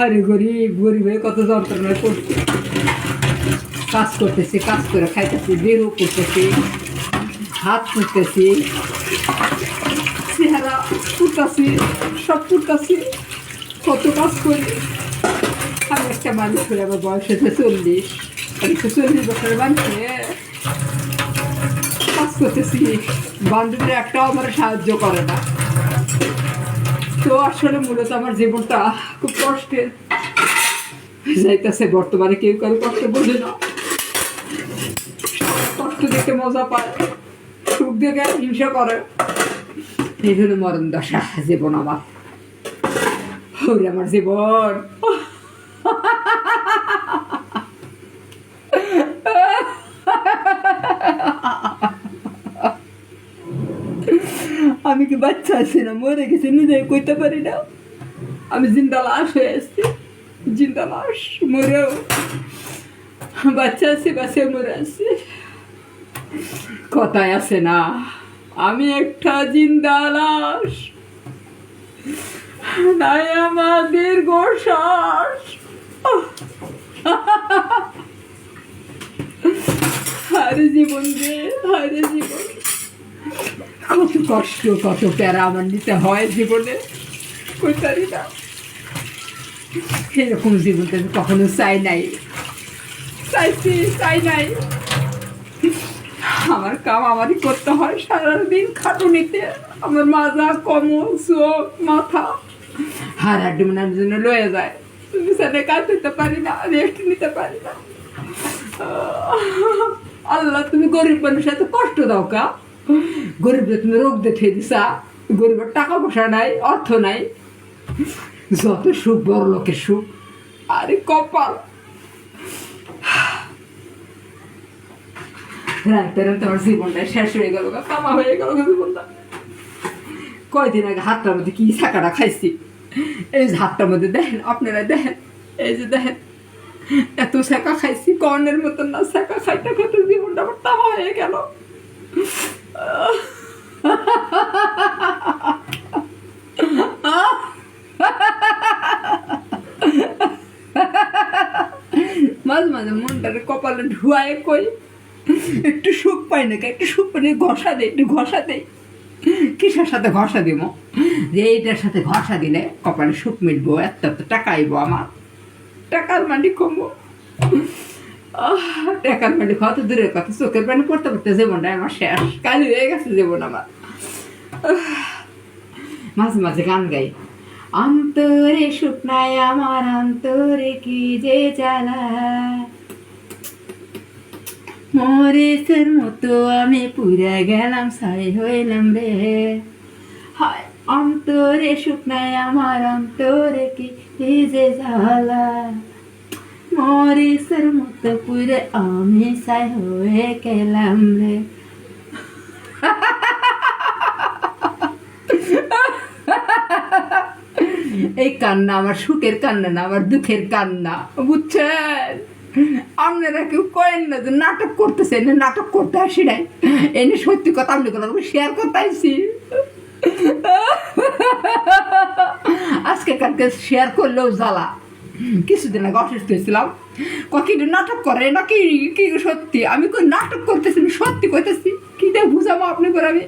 আরে গরিব গরিব হয়ে কত যন্ত্রণায় করছি, কাজ করতেছি, কাজ করে খাইতেছি, বেরো করতেছি, হাত ফুটতেছি, চেহারা ফুটতেছি, সব ফুটতেছি, কত কাজ করি। আমি একটা মানুষ করে আমার বয়স হয়েছে 40, আমি তো 40 বছরের মানুষে কাজ করতেছি, বান্ধবীরা একটাও আমার সাহায্য করে না। তো আসলে মূলত আমার জীবনটা খুব কষ্টের যাইতেছে বর্তমানে। কেউ কারো কষ্ট বোঝে না, কষ্ট দেখে মজা পায়, সুখ দেখে হিংসা করে। এই হলো মরণ দশা জীবন আমার। ওরে আমার জীবন, আমি কি বাচ্চা আছি না, মরে গেছি নিজে কইতে পারি না। আমি জিন্দা লাশ হয়ে আসছি, জিন্দা লাশ, মরেও বাচ্চা আছি, বাচ্চা মরে আসছি। কথায় আছে না, আমি একটা জিন্দা লাশ, নাই আমাদের গোশ্বাস। হারে জীবন রে, হারে জীবন, কত কষ্ট, কত প্যারা আমার নিতে হয় জীবনে, কইতারি না। এরকম জীবনটা কখনো চাই নাই, চাইছি, চাই নাই। আমার কাম আমারই করতে হয়, সারাদিন খাটুনিতে আমার মাজা, কোমর, চোখ, মাথা হাড় ডুমনার জন্য লয়ে যায়। বিছানায় কাজ করতে পারি না, রেস্ট নিতে পারি না। আল্লাহ, তুমি গরিব মানুষের এত কষ্ট দাও কা? গরিবরে তুমি রোগ দেখে দিছা, গরিবের টাকা পয়সা নাই, অর্থ নাই, যত সুখ বড় লোকের সুখ। আরে কপাল, রাতে রাতে আমার জীবনটা শেষ হয়ে গেল, কামা হয়ে গেল জীবনটা। কয়দিন আগে হাতটার মধ্যে কি ছাকাটা খাইছি, এই যে হাতটার মধ্যে দেখেন, আপনারা দেখেন, এই যে দেখেন, এত ছাকা খাইছি, কর্নের মতন না, ছাকা খাইতে খাইতে জীবনটা আমার তামা হয়ে গেল। মাঝে মাঝে মনটারে কপালে ধুয়ায় কই একটু সুখ পাই না, একটু সুখ পাই না, ঘষা দেয়, একটু ঘষা দেয়। কিসের সাথে ঘষা দিব? যে এইটার সাথে ঘষা দিলে কপালে সুখ মিলবো, এত এত টাকা আইবো, আমার টাকার মাটি কমবো। টাকার মাটি কত দূরের কথা, চোখের পানি পড়তে পড়তে জীবনটা আমার শেষ, কালি হয়ে গেছে জীবন আমার। মাঝে মাঝে গান গাই, অন্তরে সুখ নাই আমার, অন্তরে কি যে জ্বালা, মরিচের মতো আমি পুড়ে গেলাম, ছাই হইলাম রে। হায়, অন্তরে সুখ নাই আমার, অন্তরে কি যে জ্বালা, মরিচের মতো পুড়ে আমি ছাই হয়ে গেলাম রে। এই কান্না আমার সুখের কান্না না, আমার দুঃখের কান্না, বুঝছেন? আপনারা কেউ করেন না যে নাটক করতেছে, এনে নাটক করতে আসি নাই, এনে সত্যি কথা আপনি শেয়ার করতে আসছি। আজকে কালকে শেয়ার করলেও জ্বালা। কিছুদিন আগে অসুস্থ হয়েছিলাম, কি নাটক করে নাকি কি সত্যি? আমি কই নাটক করতেছি, সত্যি কইতেছি, কি দিয়ে বুঝাবো আপনি করে? আমি